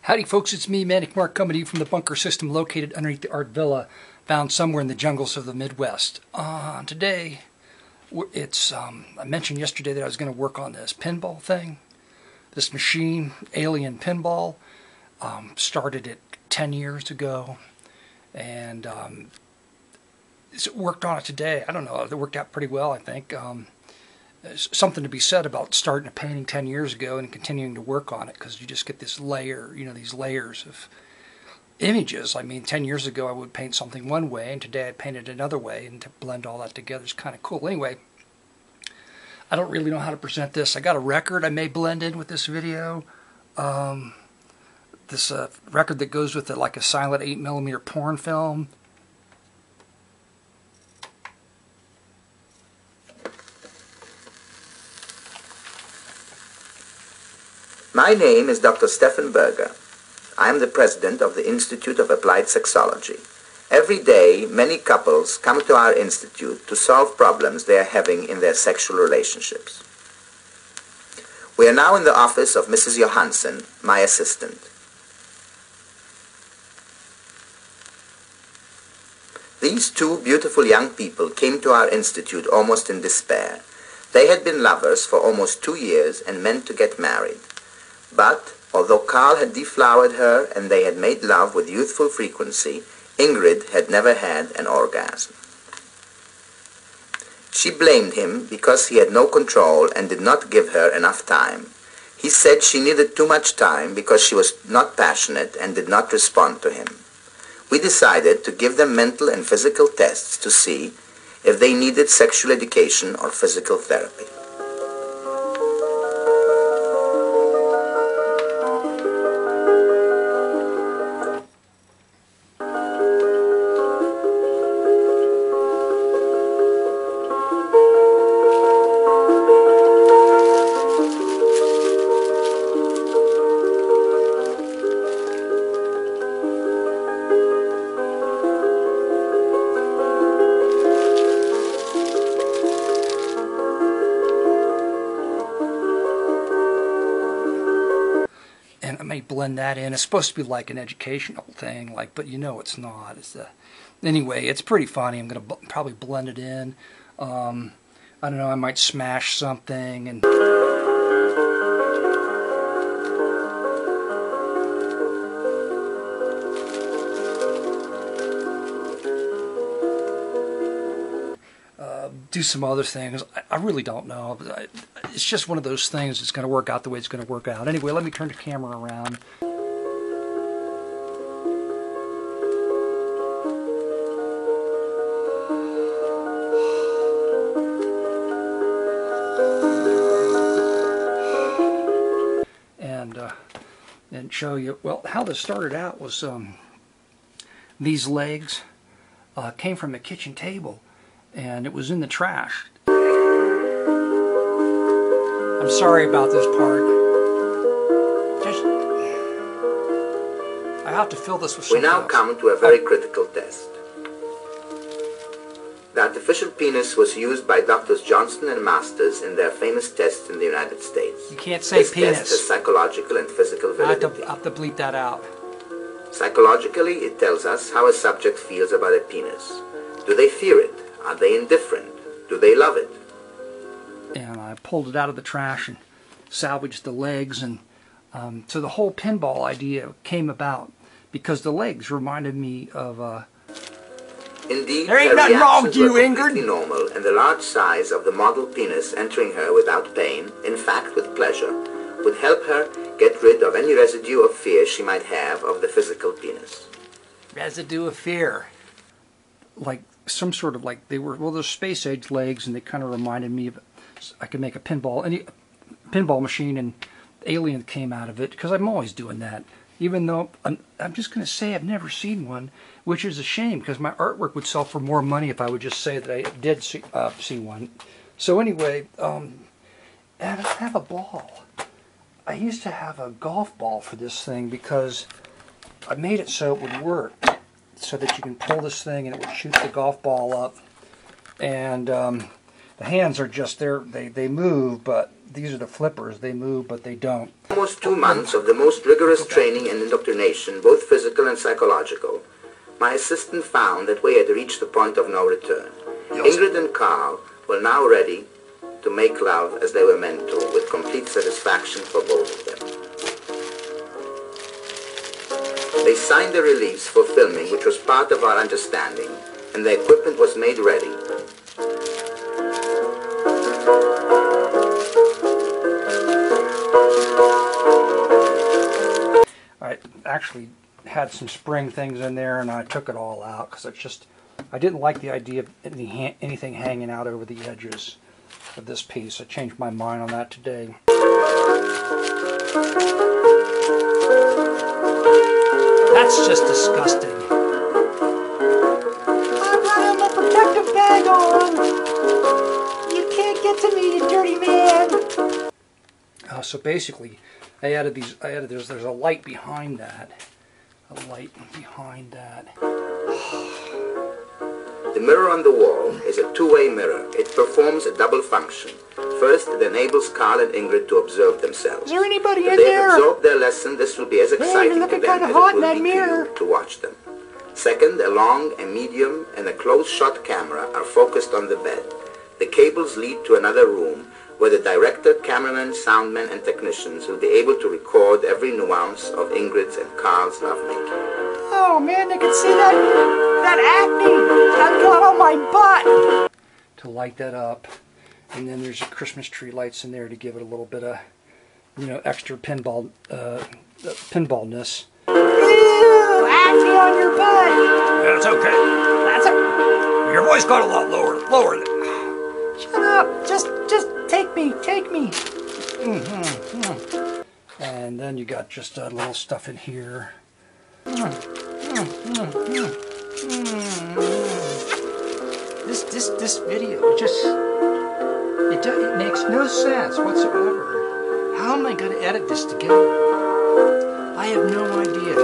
Howdy folks, it's me, Manic coming to you from the bunker system located underneath the art villa found somewhere in the jungles of the Midwest. Today, I mentioned yesterday that I was going to work on this pinball thing. This machine, Alien Pinball, started it 10 years ago, and worked on it today. I don't know, it worked out pretty well, I think. There's something to be said about starting a painting 10 years ago and continuing to work on it, because you just get this layer, these layers of images. I mean, 10 years ago I would paint something one way, and today I'd paint it another way, and to blend all that together is kind of cool. Anyway, I don't really know how to present this. I got a record I may blend in with this video. This record that goes with it, like a silent 8mm porn film. My name is Dr. Stefan Berger. I am the president of the Institute of Applied Sexology. Every day, many couples come to our institute to solve problems they are having in their sexual relationships. We are now in the office of Mrs. Johansson, my assistant. These two beautiful young people came to our institute almost in despair. They had been lovers for almost 2 years and meant to get married. But, although Carl had deflowered her and they had made love with youthful frequency, Ingrid had never had an orgasm. She blamed him because he had no control and did not give her enough time. He said she needed too much time because she was not passionate and did not respond to him. We decided to give them mental and physical tests to see if they needed sexual education or physical therapy. And I may blend that in. It's supposed to be like an educational thing, but it's not. Anyway, it's pretty funny. I'm going to probably blend it in. I don't know, I might smash something and do some other things. I really don't know. It's just one of those things that's going to work out the way it's going to work out. Anyway, let me turn the camera around. And show you, well, how this started out was these legs came from a kitchen table, and it was in the trash. I'm sorry about this part. I have to fill this with something We now else. come to a very critical test. The artificial penis was used by Drs. Johnson and Masters in their famous tests in the United States. You can't say this penis. test has psychological and physical I have validity. to bleep that out. Psychologically, it tells us how a subject feels about a penis. Do they fear it? Are they indifferent? Do they love it? And I pulled it out of the trash and salvaged the legs, and so the whole pinball idea came about because the legs reminded me of Indeed, there ain't her nothing wrong with reactions you, were Ingrid. completely normal, and the large size of the model penis entering her without pain, in fact with pleasure, would help her get rid of any residue of fear she might have of the physical penis. residue of fear. Like some sort of they're space age legs, and they kind of reminded me of I could make a pinball machine, and Alien came out of it, because I'm always doing that. Even though I'm just going to say I've never seen one, which is a shame, because my artwork would sell for more money if I would just say that I did see one. So anyway, I have a ball. I used to have a golf ball for this thing because I made it so it would work, so that you can pull this thing and it would shoot the golf ball up. And The hands are just there. They move, but these are the flippers. They move, but they don't. Almost 2 months of the most rigorous training and indoctrination, both physical and psychological, my assistant found that we had reached the point of no return. Yes. Ingrid and Carl were now ready to make love as they were meant to, with complete satisfaction for both of them. They signed the release for filming, which was part of our understanding, and the equipment was made ready. I actually had some spring things in there, and I took it all out because I didn't like the idea of anything hanging out over the edges of this piece. I changed my mind on that today. That's just disgusting. I've got my protective bag on. You can't get to me, you dirty man. So basically, there's a light behind that. A light behind that. The mirror on the wall is a two-way mirror. It performs a double function. First, it enables Carl and Ingrid to observe themselves. Is there anybody in there? If they have absorbed their lesson, this will be as exciting to them as it will be to you to watch them. Second, a long, a medium, and a close-shot camera are focused on the bed. The cables lead to another room where the director, cameraman, soundman, and technicians will be able to record every nuance of Ingrid's and Carl's lovemaking. Oh man, I can see that acne I've got on my butt! To light that up. And then there's Christmas tree lights in there to give it a little bit of, extra pinballness. Ew! Acne on your butt! That's okay. Your voice got a lot lower. Shut up! Just take me. And then you got just a little stuff in here. This video it makes no sense whatsoever. How am I going to edit this together? I have no idea.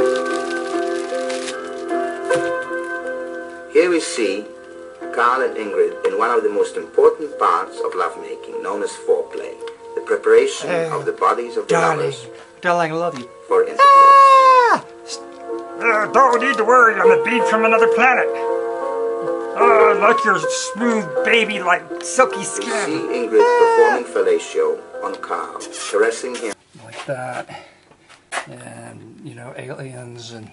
Here we see Carl and Ingrid in one of the most important parts of lovemaking, known as foreplay, the preparation of the bodies of the lovers. Darling, I love you. For intercourse. Don't need to worry, I'm a bead from another planet. Like your smooth baby, like silky skin. You see Ingrid performing fellatio on Carl, caressing him. Like that. And, aliens and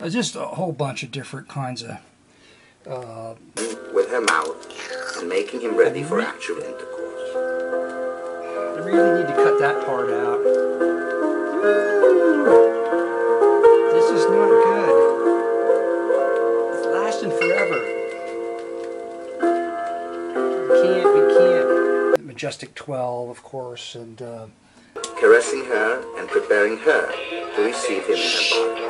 just a whole bunch of different kinds of... with her mouth and making him ready for actual intercourse. I really need to cut that part out. This is not good. It's lasting forever. We can't. Majestic 12, of course, and... caressing her and preparing her to receive him in her body.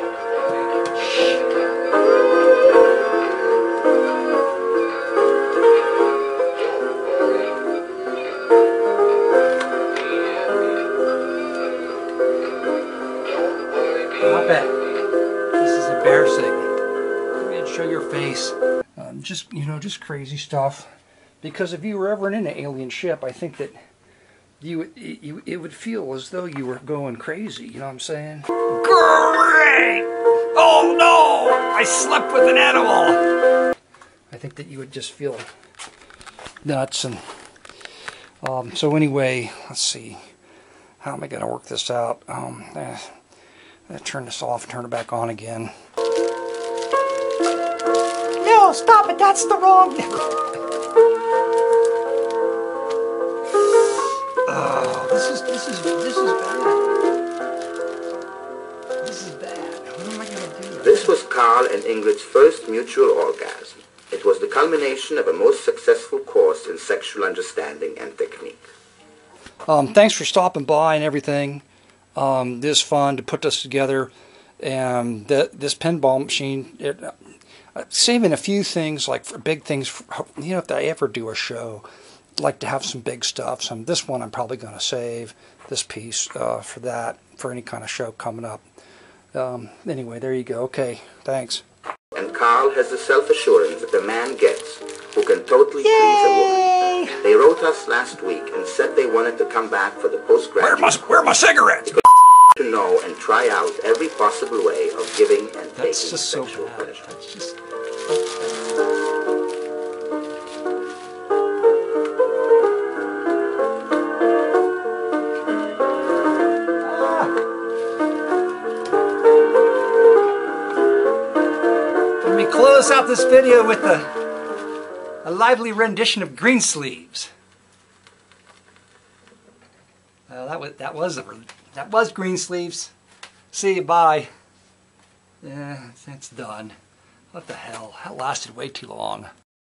Stop it. This is embarrassing. Go ahead and show your face. Just crazy stuff. Because if you were ever in an alien ship, I think that it would feel as though you were going crazy. You know what I'm saying? Great! Oh no! I slept with an animal! I think that you would just feel nuts. And so anyway, let's see. How am I going to work this out? I turn this off and turn it back on again. No, stop it! That's the wrong... This is bad. This is bad. What am I going to do? This was Carl and Ingrid's first mutual orgasm. It was the culmination of a most successful course in sexual understanding and technique. Thanks for stopping by and everything. This is fun to put this together. And this pinball machine, saving a few things, like for big things, if I ever do a show, I'd like to have some big stuff. This one I'm probably going to save, this piece, for any kind of show coming up. Anyway, there you go. Okay, thanks. And Carl has the self-assurance that a man gets who can totally please a woman. me? They wrote us last week and said they wanted to come back for the postgraduate. Where are my cigarettes? To know and try out every possible way of giving and taking That's just so sexual bad. pleasure. That's just... Let me close out this video with a lively rendition of Greensleeves. That was Greensleeves. See you, bye. Yeah, it's done. What the hell? That lasted way too long.